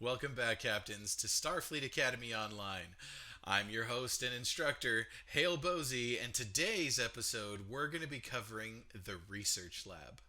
Welcome back, Captains, to Starfleet Academy Online. I'm your host and instructor, Hale Bohse, and today's episode we're going to be covering the Research Lab.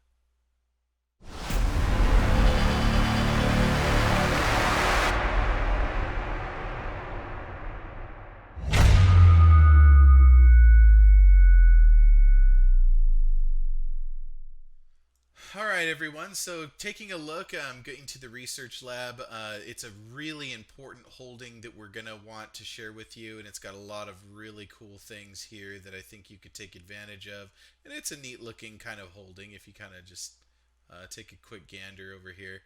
All right, everyone. So, taking a look, getting to the research lab. It's a really important holding that we're going to want to share with you, and it's got a lot of really cool things here that I think you could take advantage of. And it's a neat looking kind of holding if you kind of just take a quick gander over here.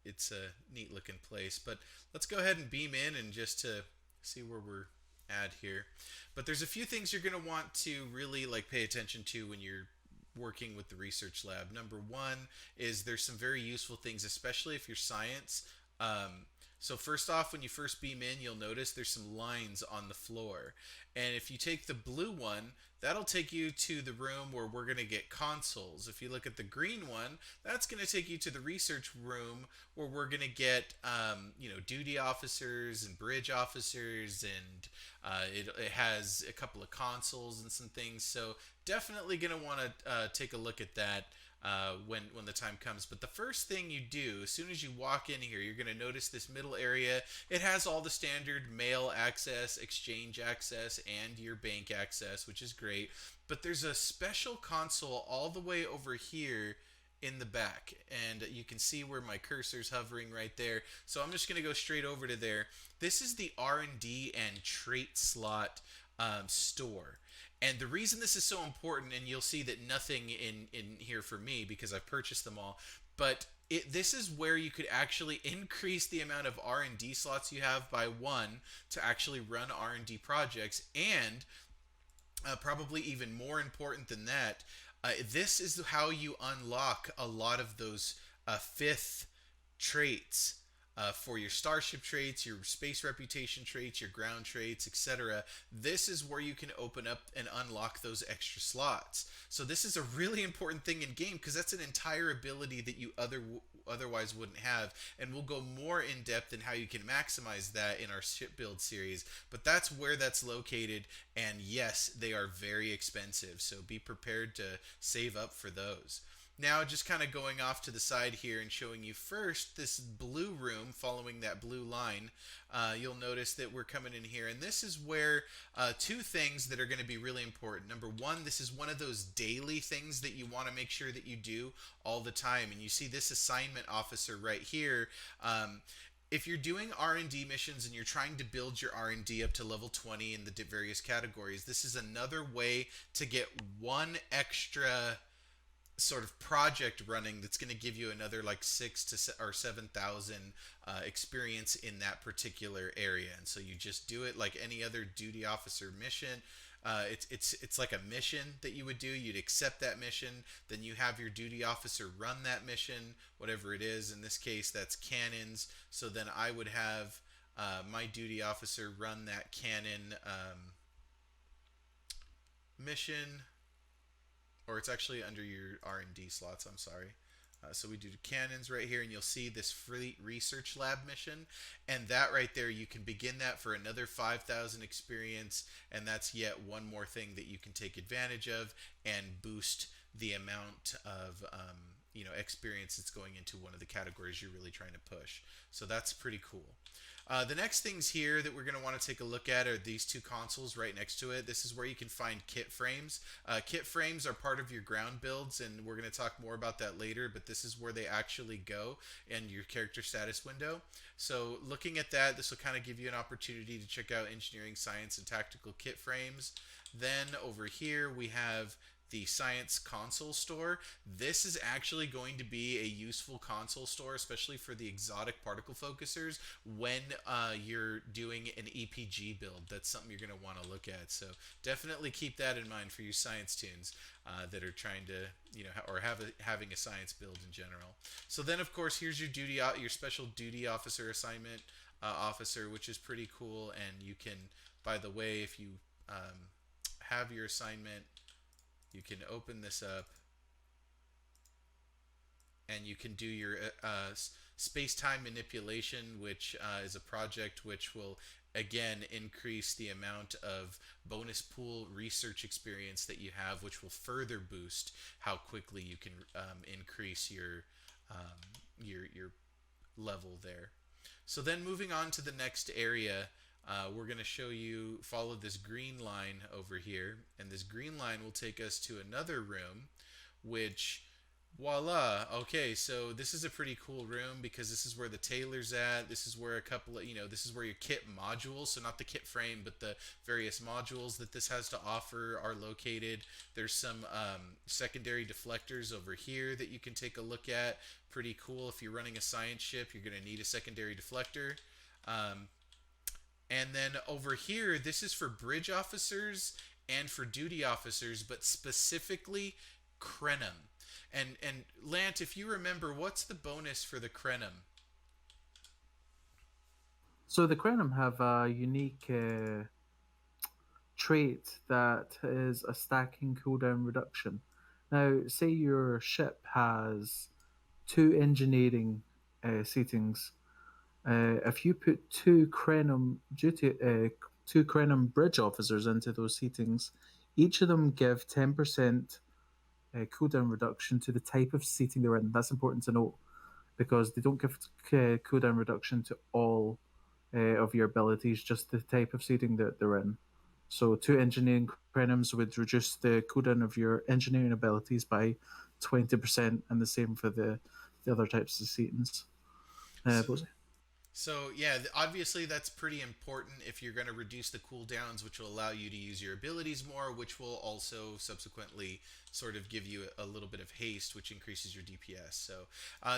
It's a neat looking place. But let's go ahead and beam in and just to see where we're at here. But there's a few things you're going to want to really like pay attention to when you're working with the research lab. Number one is there's some very useful things, especially if you're science. So first off, when you first beam in, you'll notice there's some lines on the floor. And if you take the blue one, that'll take you to the room where we're going to get consoles. If you look at the green one, that's going to take you to the research room where we're going to get, duty officers and bridge officers, and it has a couple of consoles and some things. So definitely going to want to take a look at that when the time comes. But the first thing you do, as soon as you walk in here, you're going to notice this middle area. It has all the standard mail access, exchange access, and your bank access, which is great. But there's a special console all the way over here in the back, and you can see where my cursor's hovering right there. So I'm just going to go straight over to there. This is the R&D and trait slot store. And the reason this is so important, and you'll see that nothing in here for me because I've purchased them all, but this is where you could actually increase the amount of R&D slots you have by one to actually run R&D projects, and probably even more important than that, this is how you unlock a lot of those fifth traits for your starship traits, your space reputation traits, your ground traits, etc. This is where you can open up and unlock those extra slots. So this is a really important thing in game because that's an entire ability that you otherwise wouldn't have, and we'll go more in depth in how you can maximize that in our ship build series. But that's where that's located, and yes, they are very expensive. So be prepared to save up for those. Now, just kind of going off to the side here and showing you first this blue room following that blue line, you'll notice that we're coming in here. And this is where two things that are going to be really important. Number one, this is one of those daily things that you want to make sure that you do all the time. And you see this assignment officer right here. If you're doing R&D missions and you're trying to build your R&D up to level 20 in the various categories, this is another way to get one extra sort of project running that's going to give you another like 7,000 experience in that particular area. And so you just do it like any other duty officer mission. It's like a mission that you would do. You'd accept that mission, then you have your duty officer run that mission, whatever it is. In this case, that's cannons. So then I would have my duty officer run that cannon mission, or it's actually under your R&D slots, I'm sorry. So we do cannons right here, and you'll see this Fleet Research Lab mission, and that right there, you can begin that for another 5,000 experience, and that's yet one more thing that you can take advantage of and boost the amount of experience that's going into one of the categories you're really trying to push. So that's pretty cool. The next things here that we're going to want to take a look at are these two consoles right next to it. This is where you can find kit frames. Kit frames are part of your ground builds, and we're going to talk more about that later, but this is where they actually go in your character status window. So looking at that, this will kind of give you an opportunity to check out engineering, science, and tactical kit frames. Then over here we have the science console store. This is actually going to be a useful console store, especially for the exotic particle focusers when you're doing an EPG build. That's something you're going to want to look at. So definitely keep that in mind for you science tunes that are trying to, or having a science build in general. So then, of course, here's your your special duty officer assignment officer, which is pretty cool. And you can, by the way, if you have your assignment, you can open this up and you can do your space-time manipulation, which is a project which will again increase the amount of bonus pool research experience that you have, which will further boost how quickly you can increase your level there. So then moving on to the next area, we're going to show you, follow this green line over here, and this green line will take us to another room, which, voila. Okay, so this is a pretty cool room because this is where the tailor's at. This is where a couple of, this is where your kit modules, so not the kit frame, but the various modules that this has to offer are located. There's some secondary deflectors over here that you can take a look at. Pretty cool. If you're running a science ship, you're going to need a secondary deflector. And then over here, this is for bridge officers and for duty officers, but specifically Krenim. And Lant, if you remember, what's the bonus for the Krenim? So the Krenim have a unique trait that is a stacking cooldown reduction. Now, say your ship has two engineering seatings. If you put two Krenim bridge officers into those seatings, each of them give 10% cooldown reduction to the type of seating they're in. That's important to note because they don't give cooldown reduction to all of your abilities, just the type of seating that they're in. So two engineering Krenims would reduce the cooldown of your engineering abilities by 20%, and the same for the other types of seatings. So, Bohse? So yeah, obviously that's pretty important if you're going to reduce the cooldowns, which will allow you to use your abilities more, which will also subsequently sort of give you a little bit of haste, which increases your DPS. So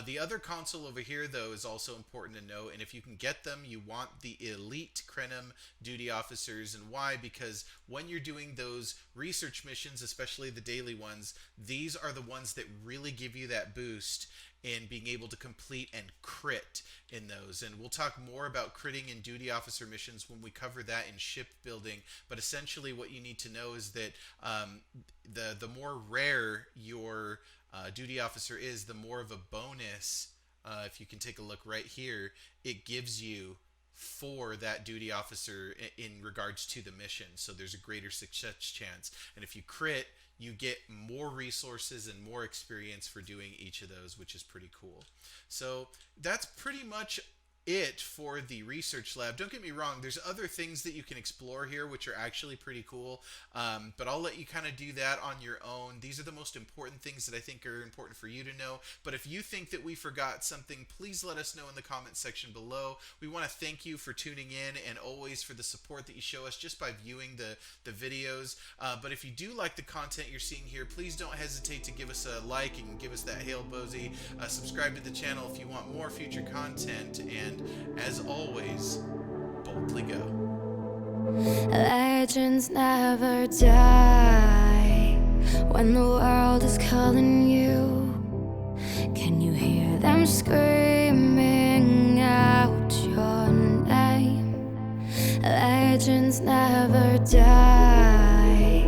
the other console over here, though, is also important to know, and if you can get them, you want the elite Krenim duty officers. And why? Because when you're doing those research missions, especially the daily ones, these are the ones that really give you that boost in being able to complete and crit in those. And we'll talk more about critting in duty officer missions when we cover that in shipbuilding. But essentially what you need to know is that the more rare your duty officer is, the more of a bonus, if you can take a look right here, it gives you for that duty officer in regards to the mission. So there's a greater success chance. And if you crit, you get more resources and more experience for doing each of those, which is pretty cool. So that's pretty much it for the research lab. Don't get me wrong, there's other things that you can explore here which are actually pretty cool, but I'll let you kind of do that on your own. These are the most important things that I think are important for you to know, but if you think that we forgot something, please let us know in the comment section below. We want to thank you for tuning in and always for the support that you show us just by viewing the videos, but if you do like the content you're seeing here, please don't hesitate to give us a like and give us that hail Bohse. Subscribe to the channel if you want more future content, and as always, boldly go. Legends never die when the world is calling you. Can you hear them screaming out your name? Legends never die,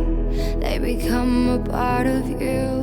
they become a part of you.